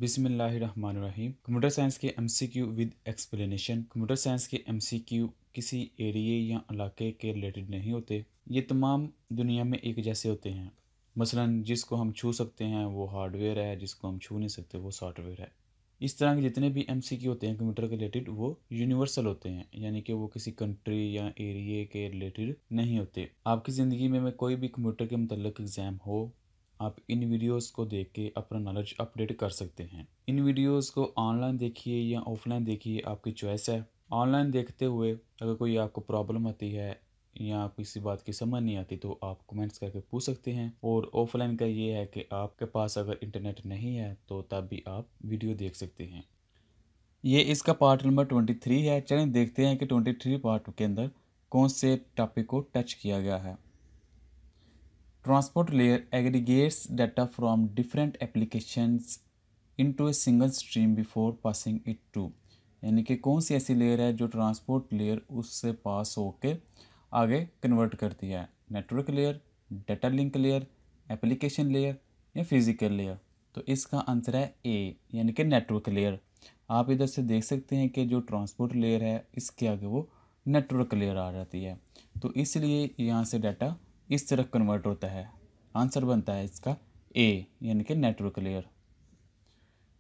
बिस्मिल्लाहिर्रहमानिर्रहीम। Computer science के MCQ with explanation. Computer science के एमसीक्यू किसी एरिया या इलाके के रिलेटेड नहीं होते। ये तमाम दुनिया में एक जैसे होते हैं। मसलन जिसको हम छू सकते हैं वो हार्डवेयर है, जिसको हम छू नहीं सकते वो सॉफ्टवेयर है। इस तरह के जितने भी एमसीक्यू होते हैं कंप्यूटर के रिलेटेड वो यूनिवर्सल होते हैं, यानी कि वो किसी कंट्री या एरिया के रिलेटेड नहीं होते। आपकी ज़िंदगी में कोई भी कंप्यूटर के मतलब एग्ज़ाम हो, आप इन वीडियोस को देख के अपना नॉलेज अपडेट कर सकते हैं। इन वीडियोस को ऑनलाइन देखिए या ऑफलाइन देखिए, आपकी चॉइस है। ऑनलाइन देखते हुए अगर कोई आपको प्रॉब्लम आती है या किसी बात की समझ नहीं आती तो आप कमेंट्स करके पूछ सकते हैं। और ऑफलाइन का ये है कि आपके पास अगर इंटरनेट नहीं है तो तब भी आप वीडियो देख सकते हैं। ये इसका पार्ट नंबर 23 है। चलें देखते हैं कि 23 पार्ट के अंदर कौन से टॉपिक को टच किया गया है। Transport layer aggregates data from different applications into a single stream before passing it to, यानी कि कौन सी ऐसी लेयर है जो ट्रांसपोर्ट लेयर उससे पास होके आगे कन्वर्ट करती है। Network layer, data link layer, application layer या फिजिकल लेयर। तो इसका आंसर है ए, यानी कि नेटवर्क लेयर। आप इधर से देख सकते हैं कि जो ट्रांसपोर्ट लेयर है इसके आगे वो नेटवर्क लेयर आ जाती है, तो इसलिए यहाँ से डाटा इस तरह कन्वर्ट होता है। आंसर बनता है इसका ए, यानी कि network layer.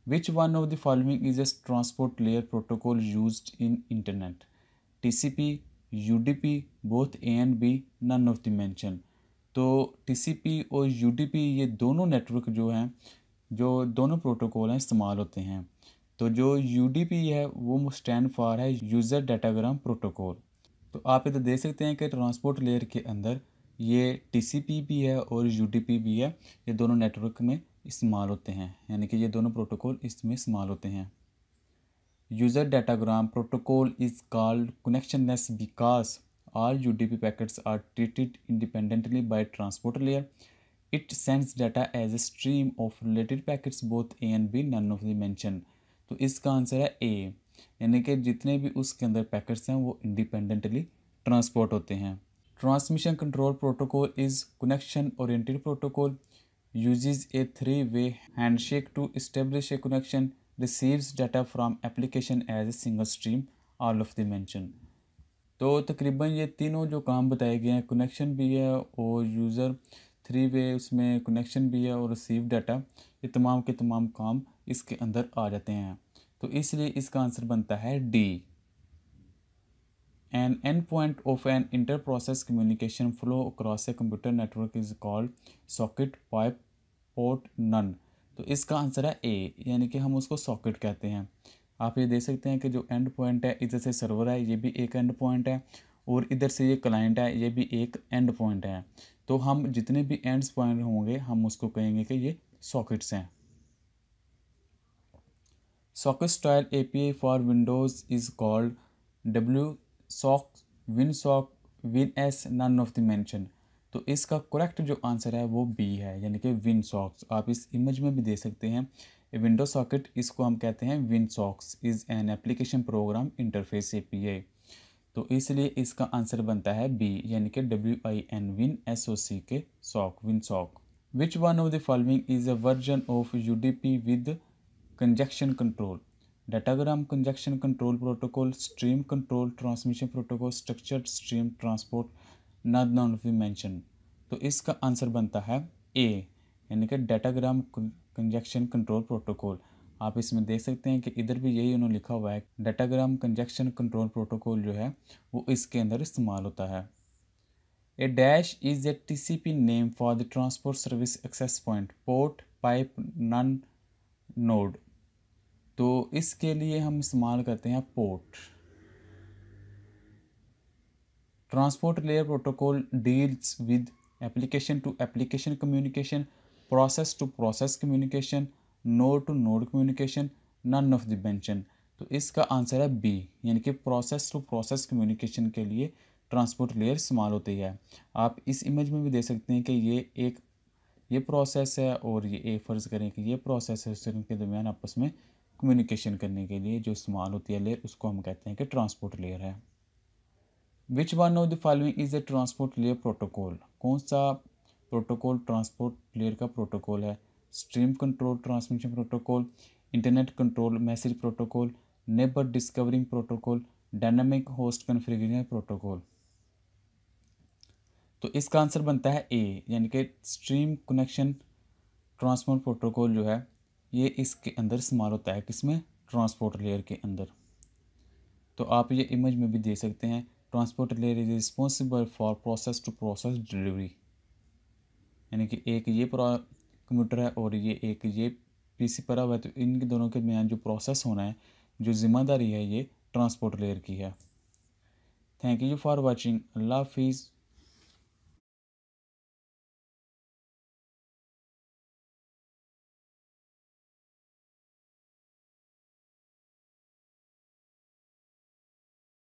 Which one of the following is a transport layer protocol used in internet? TCP, UDP, both A and B, none of the mention. तो टीसीपी और यूडीपी ये दोनों नेटवर्क जो हैं, जो दोनों प्रोटोकॉल हैं इस्तेमाल होते हैं। तो जो यूडीपी है वो स्टैंड फॉर है यूज़र डाटाग्राम प्रोटोकॉल। तो आप इधर देख सकते हैं कि ट्रांसपोर्ट लेयर के अंदर ये टीसीपी भी है और यूडीपी भी है। ये दोनों नेटवर्क में इस्तेमाल होते हैं, यानी कि ये दोनों प्रोटोकॉल इसमें इस्तेमाल होते हैं। User datagram protocol is called connectionless because all UDP packets are treated independently by transport layer. It sends data as a stream of related packets both A and B, none of the mentioned. तो इसका answer है ए, यानी कि जितने भी उसके अंदर packets हैं वो इंडिपेंडेंटली ट्रांसपोर्ट होते हैं। Transmission control protocol is connection oriented protocol, uses a three-way handshake to establish a connection, receives data from application as a single stream, all of the mentioned. तो तकरीबन ये तीनों जो काम बताए गए हैं, कनेक्शन भी है और यूज़र थ्री वे उसमें कनेक्शन भी है और रिसीव डाटा, ये तमाम के तमाम काम इसके अंदर आ जाते हैं। तो इसलिए इसका आंसर बनता है D. An end point of an inter process communication flow across a computer network is called socket, pipe, port, none. तो इसका आंसर है ए, यानी कि हम उसको सॉकेट कहते हैं। आप ये देख सकते हैं कि जो एंड पॉइंट है, इधर से सर्वर है, ये भी एक एंड पॉइंट है, और इधर से ये क्लाइंट है, ये भी एक एंड पॉइंट है। तो हम जितने भी एंड्स पॉइंट होंगे हम उसको कहेंगे कि ये सॉकेट्स हैं। Socket style API for Windows is called WSOC, WinSock, WinS, none of the mention. तो इसका करेक्ट जो आंसर है वो बी है, यानी कि WinSock। आप इस इमेज में भी देख सकते हैं विंडो सॉकेट, इसको हम कहते हैं WinSock is an application program interface API। तो इसलिए इसका आंसर बनता है बी, यानी कि WIN के sock, WinSock। Which one of the following is a version of UDP with congestion control? Datagram congestion control protocol, stream control transmission protocol, structured stream transport, none of the mention. तो इसका answer बनता है ए, यानी कि datagram congestion control protocol. आप इसमें देख सकते हैं कि इधर भी यही उन्होंने लिखा हुआ है, डाटाग्राम कंजक्शन कंट्रोल प्रोटोकॉल जो है वो इसके अंदर इस्तेमाल होता है। A dash is a TCP name for the transport service access point, port, pipe, none, node. तो इसके लिए हम इस्तेमाल करते हैं port. Transport layer protocol deals with application to application communication, process to process communication, node to node communication, none of the mention. तो इसका answer है बी, यानी कि प्रोसेस टू प्रोसेस कम्युनिकेशन के लिए ट्रांसपोर्ट लेयर इस्तेमाल होती है। आप इस इमेज में भी देख सकते हैं कि ये प्रोसेस है और ये फ़र्ज़ करें कि ये प्रोसेस है, उनके दरमियान आपस में कम्युनिकेशन करने के लिए जो इस्तेमाल होती है लेयर, उसको हम कहते हैं कि ट्रांसपोर्ट लेयर है। विच one of the following is a transport layer protocol? कौन सा प्रोटोकॉल ट्रांसपोर्ट लेयर का प्रोटोकॉल है? Stream control transmission protocol, internet control message protocol, neighbour discovering protocol, dynamic host configuration protocol. तो इसका आंसर बनता है ए, यानी कि स्ट्रीम कनेक्शन ट्रांसपोर्ट प्रोटोकॉल जो है ये इसके अंदर इस्तेमाल होता है, किसमें, ट्रांसपोर्ट लेयर के अंदर। तो आप ये इमेज में भी दे सकते हैं, transport layer is responsible for process to process delivery, यानी कि एक ये कंप्यूटर है और ये एक ये पीसी पड़ा हुआ है, तो इनके दोनों के दरमियान जो प्रोसेस होना है, जो ज़िम्मेदारी है, ये ट्रांसपोर्ट लेयर की है। Thank you for watching. अल्लाह हाफिज़।